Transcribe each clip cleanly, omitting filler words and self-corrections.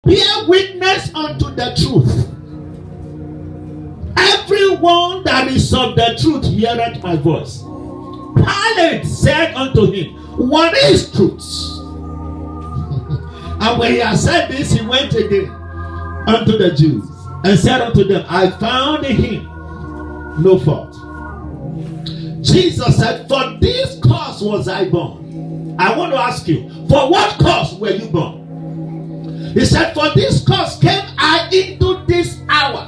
Bear witness unto the truth. Everyone that is of the truth heareth my voice. Pilate said unto him, what is truth? And when he had said this, he went again unto the Jews and said unto them, I found in him no fault. Jesus said, for this cause was I born. I want to ask you, for what cause were you born? He said, for this cause came I into this hour.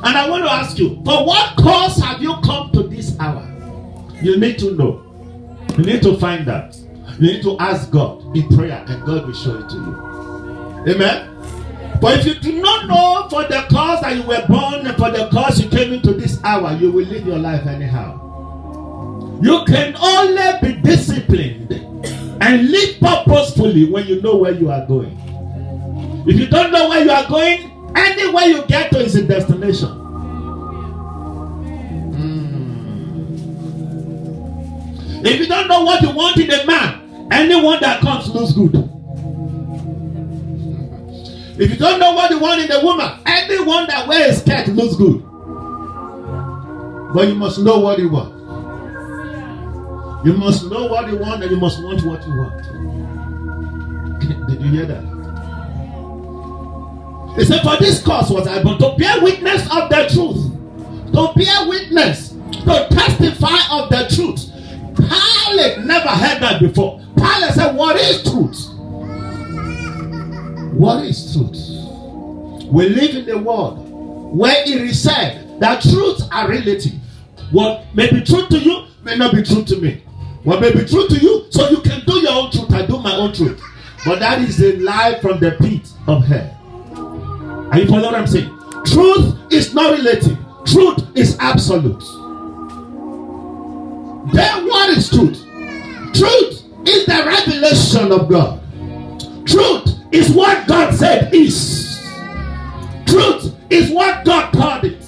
And I want to ask you, for what cause have you come to this hour? You need to know. You need to find out. You need to ask God in prayer, and God will show it to you. Amen. But if you do not know for the cause that you were born and for the cause you came into this hour, you will live your life anyhow. You can only be disciplined and live purposefully when you know where you are going. If you don't know where you are going, anywhere you get to is a destination. If you don't know what you want in a man, anyone that comes looks good. If you don't know what you want in a woman, anyone that wears a skirt looks good. But you must know what you want. You must know what you want, and you must want what you want. Did you hear that? He said, for this cause was I born, to bear witness of the truth. To bear witness, to testify of the truth. Pilate never heard that before. Pilate said, what is truth? What is truth? We live in a world where it is said that truths are relative. What may be true to you may not be true to me. What may be true to you, so you can do your own truth, I do my own truth. But that is a lie from the pit of hell. Are you following what I'm saying? Truth is not relative. Truth is absolute. Then what is truth? Truth is the revelation of God. Truth is what God said is. Truth is what God called it.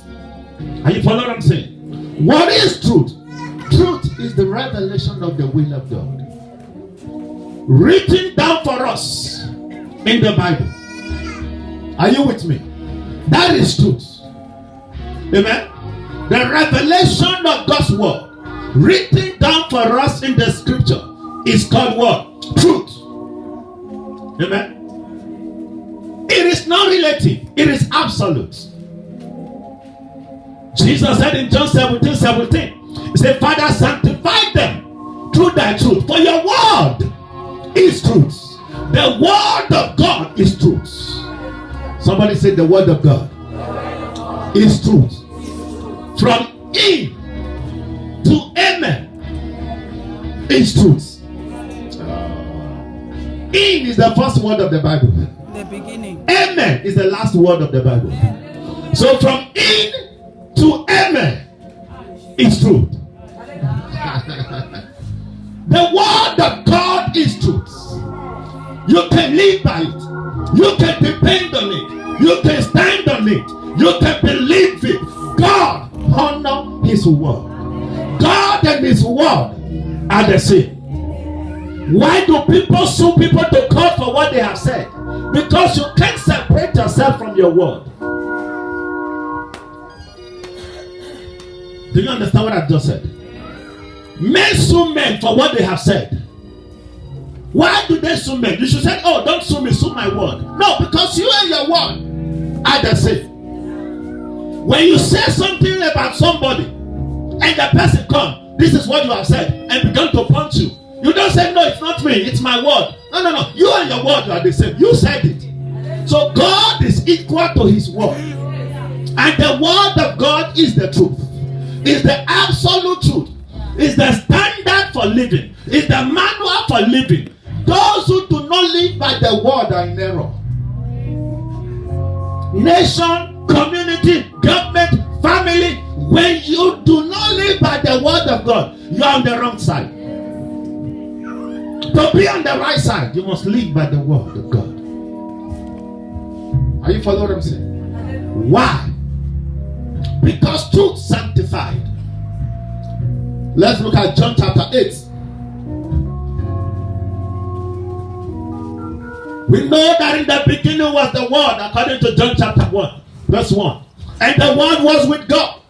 Are you following what I'm saying? What is truth? Truth is the revelation of the will of God, written down for us in the Bible. Are you with me? That is truth. Amen. The revelation of God's word, written down for us in the scripture, is called what? Truth. Amen. It is not relative, it is absolute. Jesus said in John 17:17, he said, Father, sanctify them through thy truth, for your word is truth. The word of God is truth. Somebody said the word of God is truth. From in to amen is truth. In is the first word of the Bible. The beginning. Amen is the last word of the Bible. So from in to amen is truth. The word of God is truth. You can live by it. You can depend on it. You can stand on it. You can believe it. God honor his word. God and his word are the same. Why do people sue people to court for what they have said? Because you can't separate yourself from your word. Do you understand what I've just said? Men sue men for what they have said. Why do they sue men? You should say, oh, don't sue me, sue my word. No, because you and your word are the same. When you say something about somebody and the person comes, this is what you have said, and begin to punch you, you don't say, no, it's not me, it's my word. No. You and your word are the same. You said it. So God is equal to his word. And the word of God is the truth. Is the absolute truth. Is the standard for living. Is the manual for living. Those who do not live by the word are in error. Nation, community, government, family, when you do not live by the word of God, you are on the wrong side. To be on the right side, you must live by the word of God. Are you following what I'm saying? Why? Because truth sanctified. Let's look at John chapter 8. We know that in the beginning was the Word, according to John chapter 1, verse 1. And the Word was with God.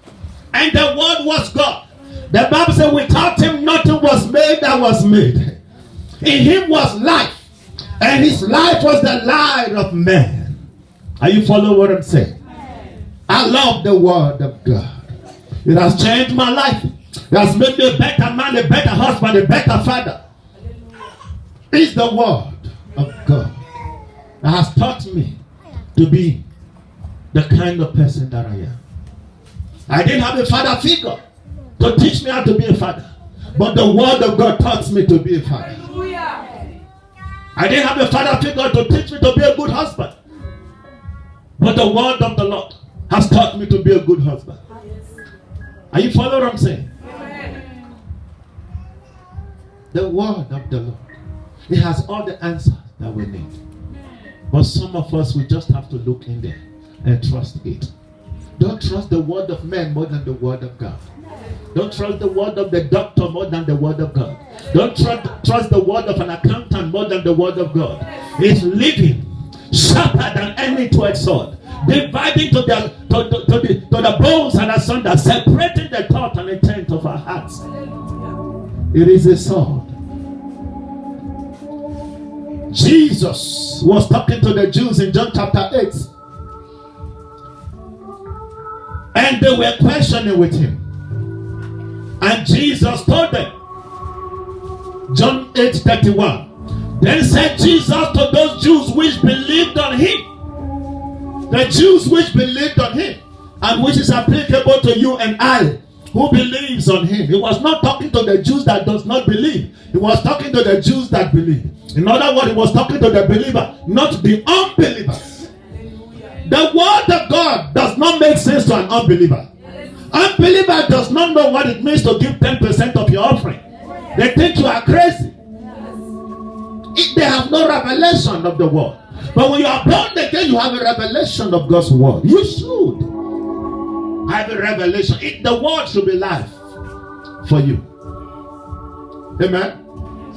And the Word was God. The Bible says without him nothing was made that was made. In him was life. And his life was the light of man. Are you following what I'm saying? I love the Word of God. It has changed my life. It has made me a better man, a better husband, a better father. It's the Word of God that has taught me to be the kind of person that I am. I didn't have a father figure to teach me how to be a father, but the Word of God taught me to be a father. I didn't have a father figure to teach me to be a good husband, but the Word of the Lord has taught me to be a good husband. Are you following what I'm saying? The Word of the Lord, it has all the answers that we need. But some of us, we just have to look in there and trust it. Don't trust the word of man more than the word of God. Don't trust the word of the doctor more than the word of God. Don't trust the word of an accountant more than the word of God. It's living, sharper than any two-edged sword, dividing to the bones and asunder, separating the thought and intent of our hearts. It is a sword. Jesus was talking to the Jews in John chapter 8. And they were questioning with him. And Jesus told them, John 8:31. Then said Jesus to those Jews which believed on him. The Jews which believed on him. And which is applicable to you and I, who believes on him. He was not talking to the Jews that does not believe. He was talking to the Jews that believe. In other words, he was talking to the believer, not the unbelievers. The word of God does not make sense to an unbeliever. Unbeliever does not know what it means to give 10% of your offering. They think you are crazy. They have no revelation of the word. But when you are born again, you have a revelation of God's word. You should have a revelation. The word should be life for you. Amen.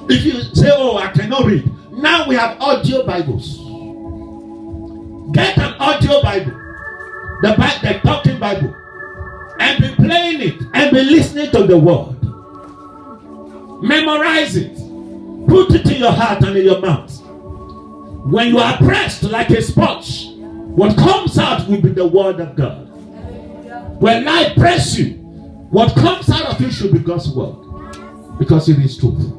If you say, oh, I cannot read. Now we have audio Bibles. Get an audio Bible. The talking Bible. And be playing it. And be listening to the word. Memorize it. Put it in your heart and in your mouth. When you are pressed like a sponge, what comes out will be the word of God. When life presses you, what comes out of you should be God's word. Because it is truth.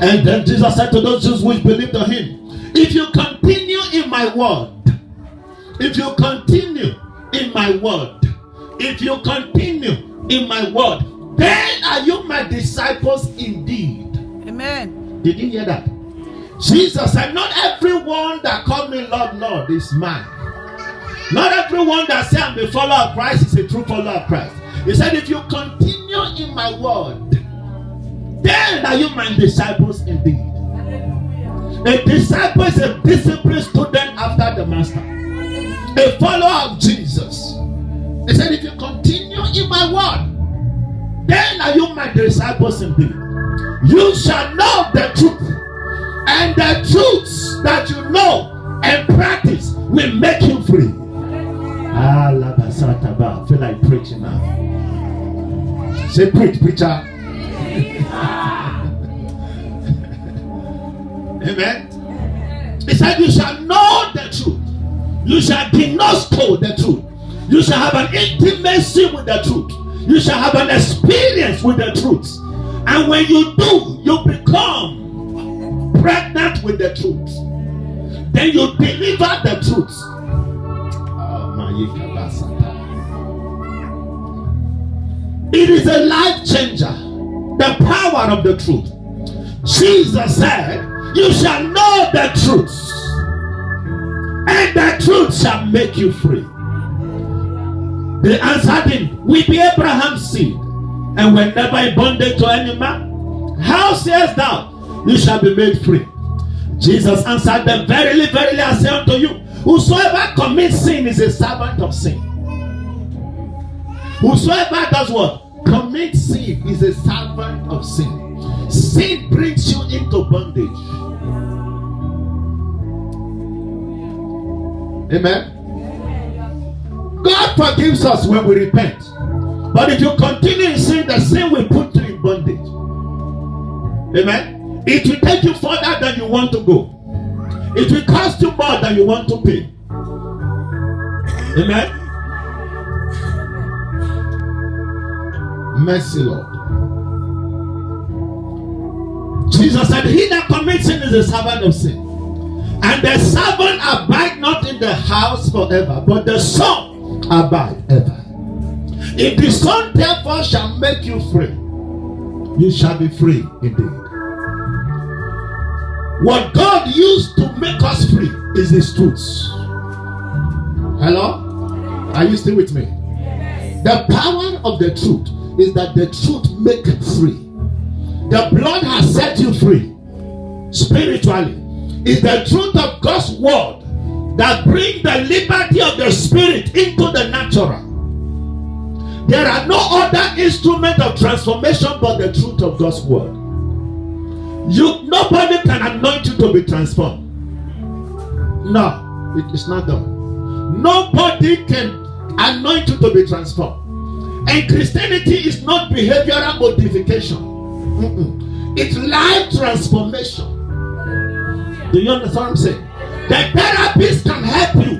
And then Jesus said to those Jews which believed on him, if you continue in my word, if you continue in my word, if you continue in my word, then are you my disciples indeed. Amen. Did you hear that? Jesus said, not everyone that called me Lord, Lord is mine. Not everyone that says I'm a follower of Christ is a true follower of Christ. He said, if you continue in my word, then are you my disciples indeed. A disciple is a disciplined student after the master. A follower of Jesus. He said, if you continue in my word, then are you my disciples indeed. You shall know the truth. And the truths that you know and practice will make you free. I feel like preaching now. Say preach, preacher. Amen. He said you shall know the truth. You shall gnosko the truth. You shall have an intimacy with the truth. You shall have an experience with the truth. And when you do, you become pregnant with the truth. Then you deliver the truth. It is a life changer. The power of the truth. Jesus said, you shall know the truth, and the truth shall make you free. They answered him, we be Abraham's seed, and were never in bondage to any man. How sayest thou, you shall be made free? Jesus answered them, verily, verily, I say unto you, whosoever commits sin is a servant of sin. Whosoever does what? Commits sin is a servant of sin. Sin brings you into bondage. Amen. God forgives us when we repent. But if you continue in sin, the sin will put you in bondage. Amen. It will take you further than you want to go. It will cost you more than you want to pay. Amen. Mercy, Lord. Jesus said, he that commits sin is a servant of sin. And the servant abide not in the house forever, but the son abide ever. If the son therefore shall make you free, you shall be free indeed. What God used to make us free is his truths. Hello? Are you still with me? The power of the truth is that the truth makes free. The blood has set you free spiritually. It's the truth of God's word that brings the liberty of the spirit into the natural. There are no other instrument of transformation but the truth of God's word. Nobody can anoint you to be transformed. No, it is not done. Nobody can anoint you to be transformed. And Christianity is not behavioral modification. It's life transformation. Do you understand what I'm saying? The therapist can help you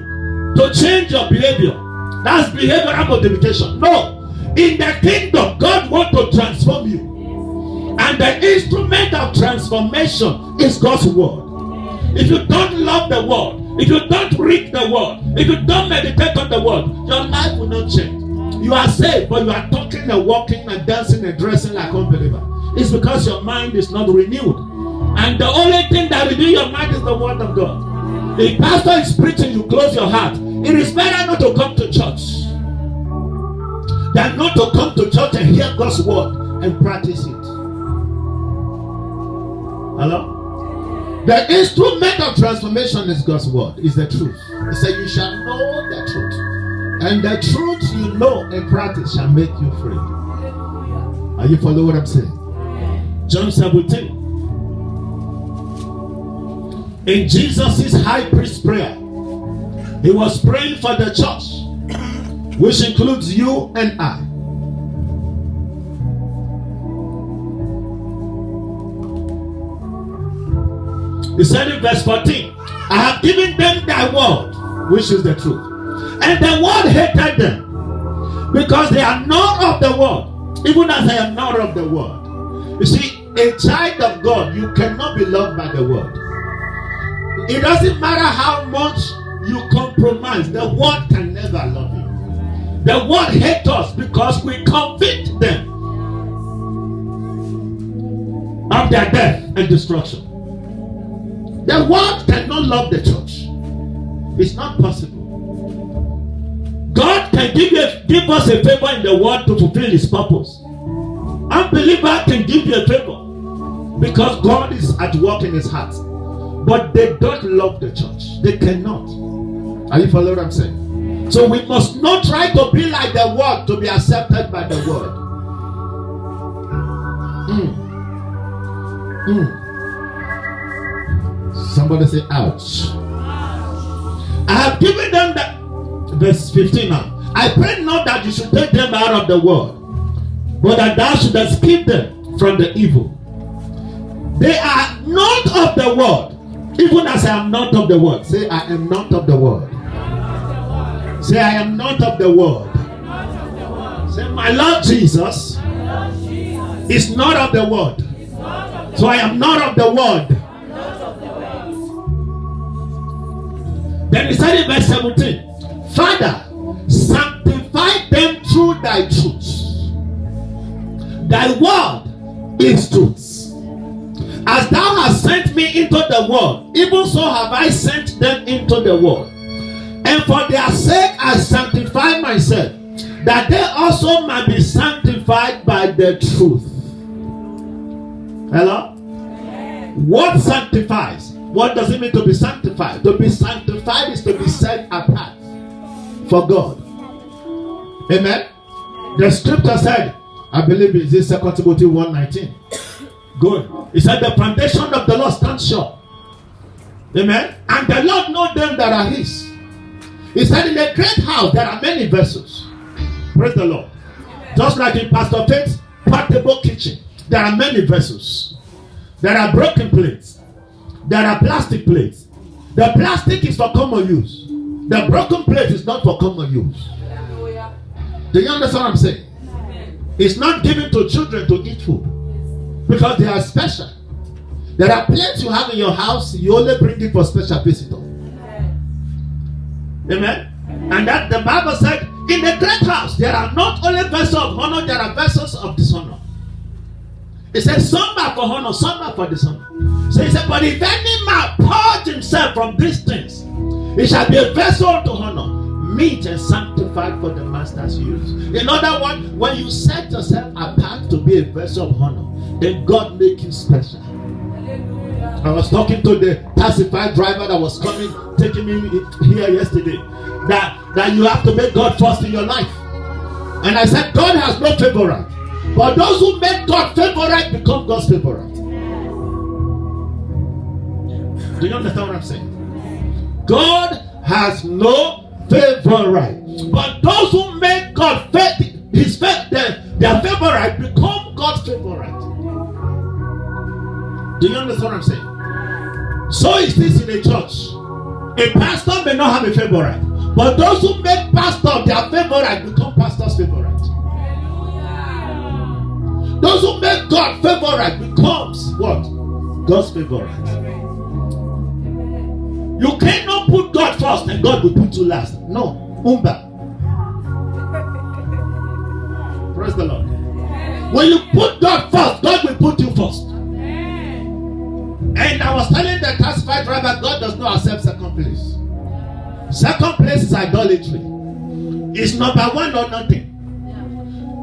to change your behavior. That's behavioral modification. No. In the kingdom, God wants to transform you. And the instrument of transformation is God's word. If you don't love the word, if you don't read the word, if you don't meditate on the word, your life will not change. You are saved, but you are talking and walking and dancing and dressing like unbeliever. It's because your mind is not renewed. And the only thing that renews your mind is the word of God. If pastor is preaching, you close your heart. It is better not to come to church than not to come to church and hear God's word and practice it. Hello? The instrument of transformation is God's word, is the truth. He said, you shall know the truth. And the truth you know and practice shall make you free. Are you following what I'm saying? John 17. In Jesus' high priest prayer, he was praying for the church, which includes you and I. He said in verse 14, I have given them thy word, which is the truth. And the world hated them, because they are not of the world, even as I am not of the world. You see, a child of God, you cannot be loved by the world. It doesn't matter how much you compromise, the world can never love you. The world hates us because we convict them of their death and destruction. The world cannot love the church. It's not possible. God can give us a favor in the world to fulfill his purpose. Unbeliever can give you a favor because God is at work in his heart. But they don't love the church. They cannot. Are you following what I'm saying? So we must not try to be like the world to be accepted by the world. Somebody say, ouch. I have given them that. Verse 15 now. I pray not that you should take them out of the world, but that thou shouldest keep them from the evil. They are not of the world, even as I am not of the world. Say, I am not of the world. Say, I am not of the world. Say, my Lord Jesus is not of the world. So I am not of the world. Then he said in verse 17, Father, sanctify them through thy truth. Thy word is truth. As thou hast sent me into the world, even so have I sent them into the world. And for their sake I sanctify myself, that they also might be sanctified by the truth. Hello? What sanctifies? What does it mean to be sanctified? To be sanctified is to be set apart for God. Amen. The scripture said, I believe it's in 2 Timothy 1:19. Good. It said the foundation of the Lord stands sure. Amen. And the Lord knows them that are his. He said, in a great house there are many vessels. Praise the Lord. Just like in Pastor Faith's portable kitchen, there are many vessels. There are broken plates. There are plastic plates. The plastic is for common use. The broken plate is not for common use. Do you understand what I'm saying? It's not given to children to eat food because they are special. There are plates you have in your house, you only bring it for special visitors. Amen. And that the Bible said, in the great house, there are not only vessels of honor, there are vessels of dishonor. It says, some are for honor, some are for dishonor. So he said, but if any man purge himself from these things, it shall be a vessel to honor, meet and sanctified for the master's use. In other words, when you set yourself apart to be a vessel of honor, then God make you special. I was talking to the taxify driver that was coming, taking me here yesterday, that you have to make God first in your life. And I said, God has no favorite, but those who make God favorite become God's favorite. Do you understand what I'm saying? God has no favorite, but those who make God their favorite become God's favorite. Do you understand what I'm saying? So is this in a church. A pastor may not have a favorite, but those who make pastor their favorite become pastor's favorite. Those who make God favorite becomes what? God's favorite. You cannot put God first and God will put you last. No. Umba. Praise the Lord. When you put God first, God will put you first. And I was telling the taxify driver, God does not accept second place. Second place is idolatry. It's number one or nothing.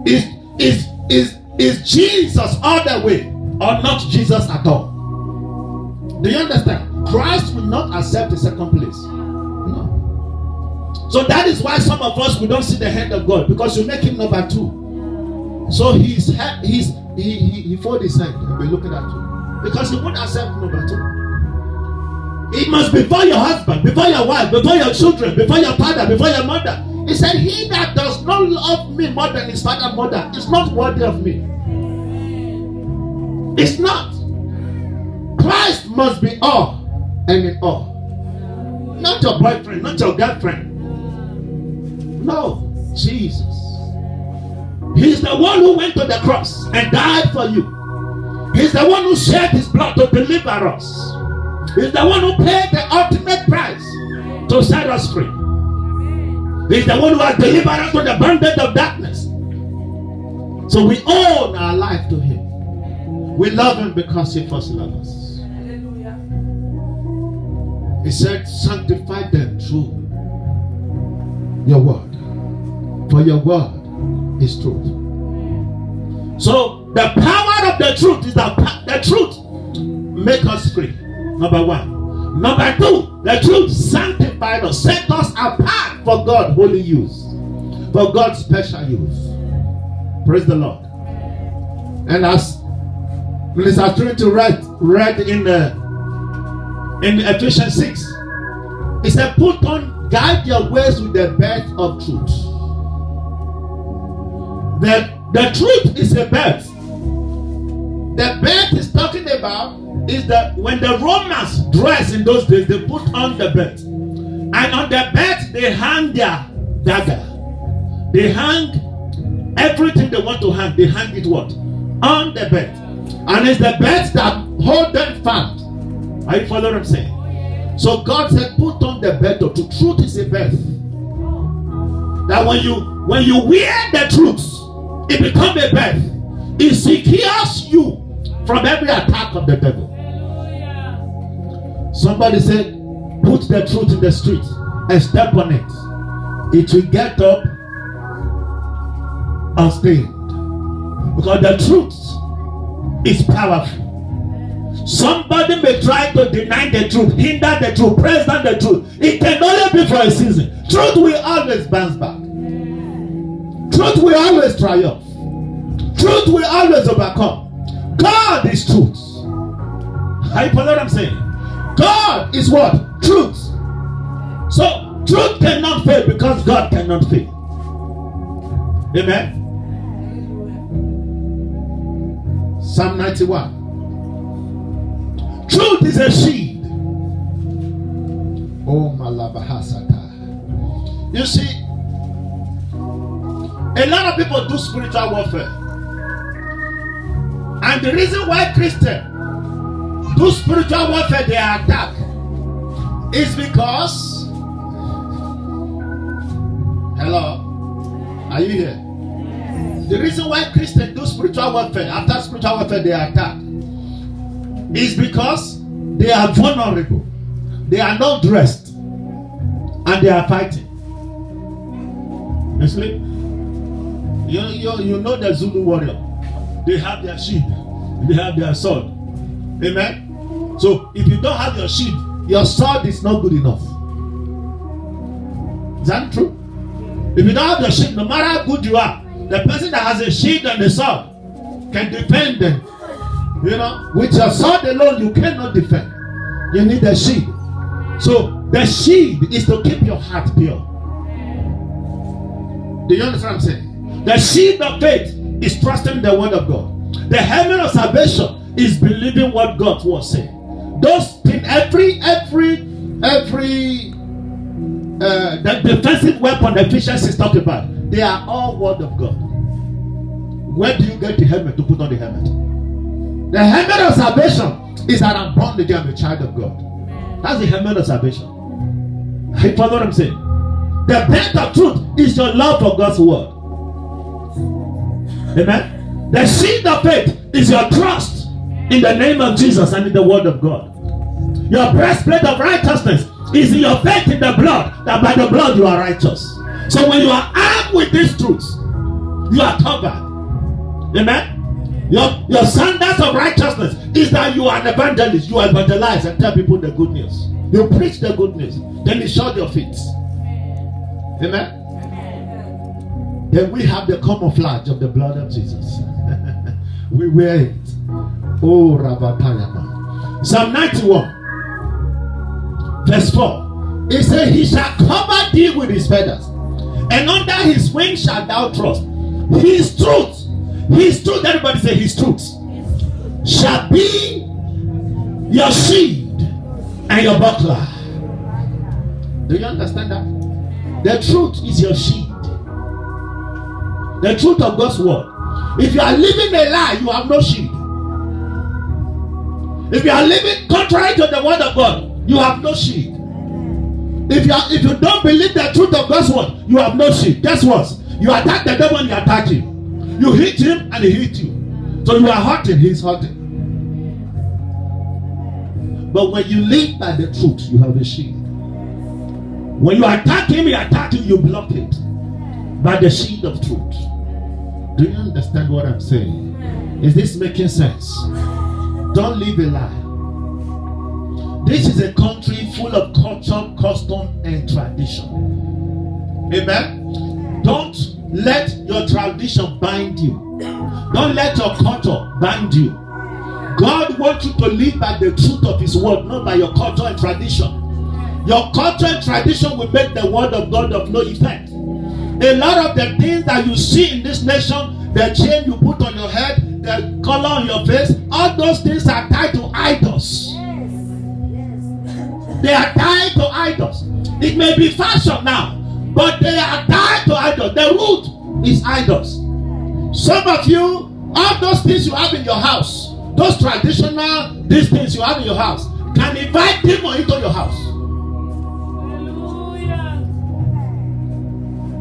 Is Jesus all the way or not Jesus at all? Do you understand? Christ will not accept the second place. No. So that is why some of us we don't see the hand of God, because you make him number two. So he fold his hand and be looking at you. Because he won't accept number two. It must be before your husband, before your wife, before your children, before your father, before your mother. He said, he that does not love me more than his father and mother is not worthy of me. It's not. Christ must be all and in all. Not your boyfriend, not your girlfriend. No, Jesus. He's the one who went to the cross and died for you. He's the one who shed his blood to deliver us. He's the one who paid the ultimate price to set us free. He's the one who has delivered us from the bondage of darkness. So we own our life to him. We love him because he first loved us. He said, sanctify them through your word. For your word is truth. So the power of the truth is that the truth make us free. Number one. Number two, the truth sanctified us, set us apart for God's holy use, for God's special use. Praise the Lord. And as Minister Trinity read in Ephesians 6, it said, put on, guide your ways with the belt of truth. The truth is a belt. The belt is talking about is that when the Romans dressed in those days, they put on the belt. And on the belt, they hang their dagger. They hang everything they want to hang. They hang it what? On the belt. And it's the belt that hold them fast. Are you following what I'm saying? So God said, put on the belt of truth. Truth is a belt. That when you wear the truth, it becomes a belt. It secures you from every attack of the devil. Somebody said, put the truth in the street and step on it. It will get up unstained. Because the truth is powerful. Somebody may try to deny the truth, hinder the truth, press down the truth. It can only be for a season. Truth will always bounce back. Truth will always triumph. Truth will always overcome. God is truth. Are you following what I'm saying? God is what? Truth. So Truth cannot fail because God cannot fail. Amen. Psalm 91. Truth is a shield. Oh, Malabahasata. You see, a lot of people do spiritual warfare. And the reason why Christians do spiritual warfare, they are attacked, is because, hello, are you here? The reason why Christians do spiritual warfare, after spiritual warfare they are attacked, is because they are vulnerable. They are not dressed. And they are fighting. You see? You know the Zulu warrior. They have their shield. They have their sword. Amen? So if you don't have your shield, your sword is not good enough. Is that true? If you don't have your shield, no matter how good you are, the person that has a shield and a sword can defend them. You know, with your sword alone, you cannot defend. You need a shield. So the shield is to keep your heart pure. Do you understand what I'm saying? The shield of faith is trusting the word of God. The helmet of salvation is believing what God was saying. Those things, the defensive weapon Ephesians is talking about, they are all word of God. Where do you get the helmet to put on the helmet? The helmet of salvation is that I'm born again, I'm a child of God. That's the helmet of salvation. You follow what I'm saying? The belt of truth is your love for God's word. Amen. The shield of faith is your trust in the name of Jesus and in the word of God. Your breastplate of righteousness is your faith in the blood, that by the blood you are righteous. So when you are armed with these truths, you are covered. Amen. Your sandals of righteousness is that you are an evangelist. You evangelize and tell people the good news. You preach the good news. Then you shod your feet. Amen. Then we have the camouflage of the blood of Jesus. We wear it. Oh, Rabatayama. Psalm 91, verse 4. It says, He shall cover thee with his feathers, and under his wings shalt thou trust. His truth, everybody say his truth, shall be your shield and your buckler. Do you understand that? The truth is your shield. The truth of God's word. If you are living a lie, you have no shield. If you are living contrary to the word of God, you have no shield. If you don't believe the truth of God's word, you have no shield. Guess what? You attack the devil and he attacks you. You hit him and he hits you. So you are hurting, he's hurting. But when you live by the truth, you have a shield. When you attack him, he attacks you, you block it by the shield of truth. Do you understand what I'm saying? Is this making sense? Don't live a lie. This is a country full of culture, custom, and tradition. Amen? Don't let your tradition bind you. Don't let your culture bind you. God wants you to live by the truth of his word, not by your culture and tradition. Your culture and tradition will make the word of God of no effect. A lot of the things that you see in this nation, the chain you put on your head, the color on your face, all those things are tied to idols. They are tied to idols. It may be fashion now, but they are tied to idols. The root is idols. Some of you, all those things you have in your house, those traditional, these things you have in your house, can invite demons into your house.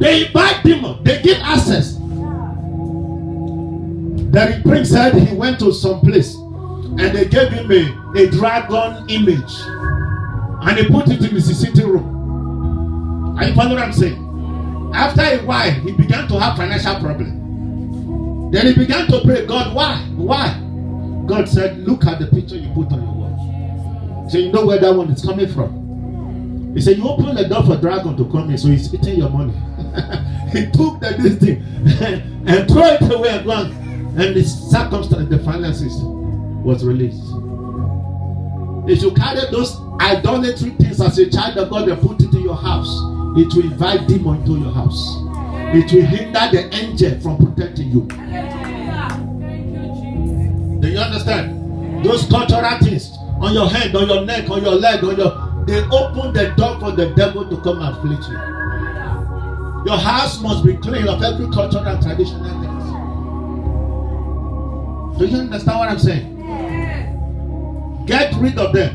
They invite demons. They give access. The prince said he went to some place and they gave him a dragon image and he put it in his sitting room. Are you following what I'm saying? After a while, he began to have financial problem. Then he began to pray, God, why? Why? God said, look at the picture you put on your wall. So you know where that one is coming from. He said, you open the door for dragon to come in, so he's eating your money. He took this thing and threw it away and gone. And the circumstance, the finances was released. If you carry those idolatry things as a child of God and put it in your house, it will invite demon into your house. It will hinder the angel from protecting you. Do you understand? Those cultural things on your head, on your neck, on your leg, they open the door for the devil to come and afflict you. Your house must be clean of every cultural and traditional things. Do you understand what I'm saying? Get rid of them.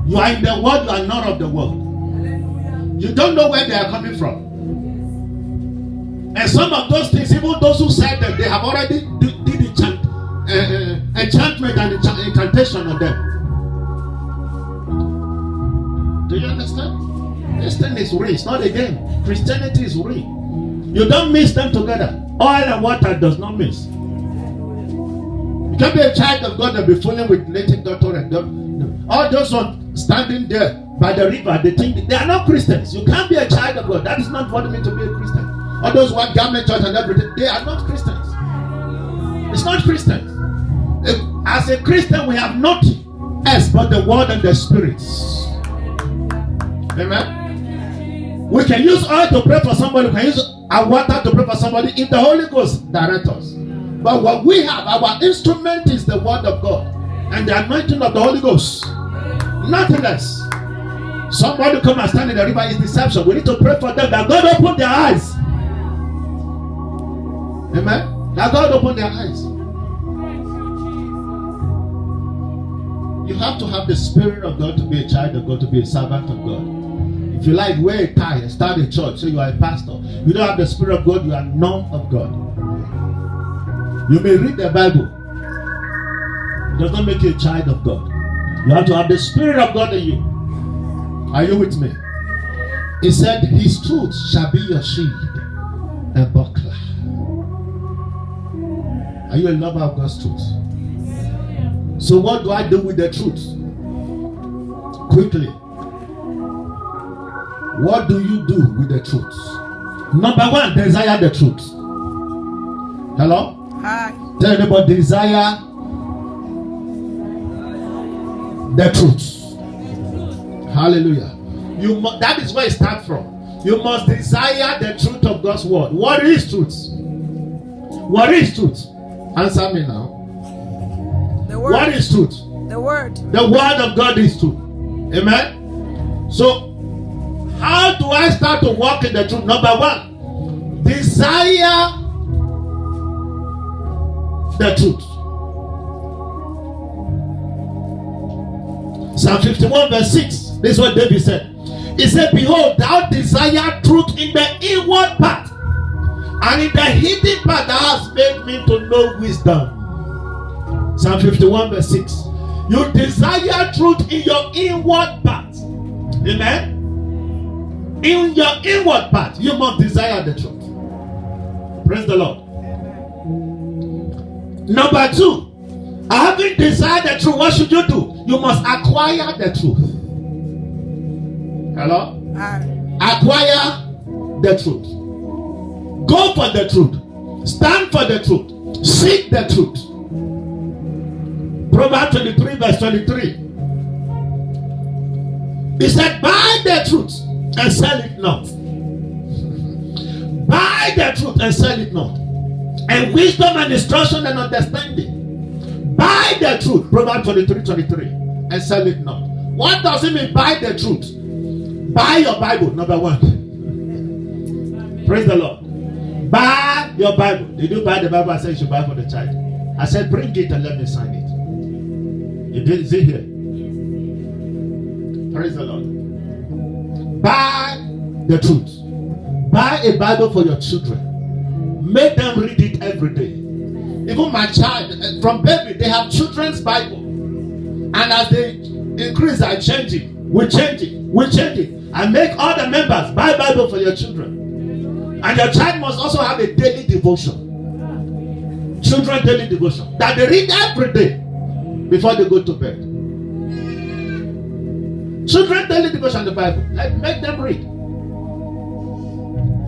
You are in the world, you are not of the world. You don't know where they are coming from. And some of those things, even those who said them, they have already did enchantment and incantation on them. Do you understand? This thing is real. It's not a game. Christianity is real. You don't mix them together. Oil and water does not mix. You can't be a child of God and be fooling with native doctor and God. No. All those ones standing there by the river, they think they are not Christians. You can't be a child of God. That is not what it means to be a Christian. All those one garment church and everything, they are not Christians. It's not Christians. As a Christian, we have nothing else but the word and the spirits. Amen. We can use oil to pray for somebody. We can use our water to pray for somebody if the Holy Ghost directs us. But what we have, our instrument is the word of God and the anointing of the Holy Ghost. Nothing else. Somebody come and stand in the river is deception. We need to pray for them that God open their eyes. Amen. That God open their eyes. You have to have the Spirit of God to be a child of God, to be a servant of God. If you like, wear a tie and start a church, so you are a pastor. You don't have the Spirit of God, you are none of God. You may read the Bible. It does not make you a child of God. You have to have the Spirit of God in you. Are you with me? He said, His truth shall be your shield and buckler. Are you a lover of God's truth? So what do I do with the truth? Quickly. What do you do with the truth? Number one, desire the truth. Hello? Hi. Tell anybody, desire the truth. Hallelujah. That is where it starts from. You must desire the truth of God's word. What is truth? What is truth? Answer me now. The word. What is truth? The word. The word of God is truth. Amen. So, how do I start to walk in the truth? Number one, desire the truth. Psalm 51 verse 6. This is what David said. He said, Behold, thou desire truth in the inward part, and in the hidden part thou hast made me to know wisdom. Psalm 51 verse 6. You desire truth in your inward part. Amen. In your inward part, you must desire the truth. Praise the Lord. Number two, having desired the truth, what should you do? You must acquire the truth. Hello? Acquire the truth. Go for the truth. Stand for the truth. Seek the truth. Proverbs 23 verse 23. He said, buy the truth and sell it not. Buy the truth and sell it not. And wisdom and instruction and understanding. Buy the truth. Proverbs 23 and sell it not. What does it mean, buy the truth? Buy your Bible, number one. Praise the Lord. Buy your Bible. Did you buy the Bible? I said you should buy for the child. I said bring it and let me sign it. Is it here? Praise the Lord. Buy the truth. Buy a Bible for your children. Make them read it every day. Even my child, from baby, they have children's Bible. And as they increase, I change it. We change it. We change it. I make all the members buy Bible for your children. And your child must also have a daily devotion. Children daily devotion. That they read every day before they go to bed. Children daily devotion the Bible. Like, make them read.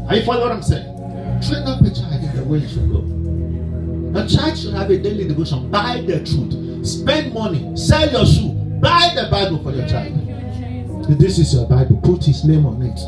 Are you following what I'm saying? Train up a child in the way you should go. A child should have a daily devotion. Buy the truth. Spend money. Sell your shoe. Buy the Bible for your child. This is your Bible. Put his name on it.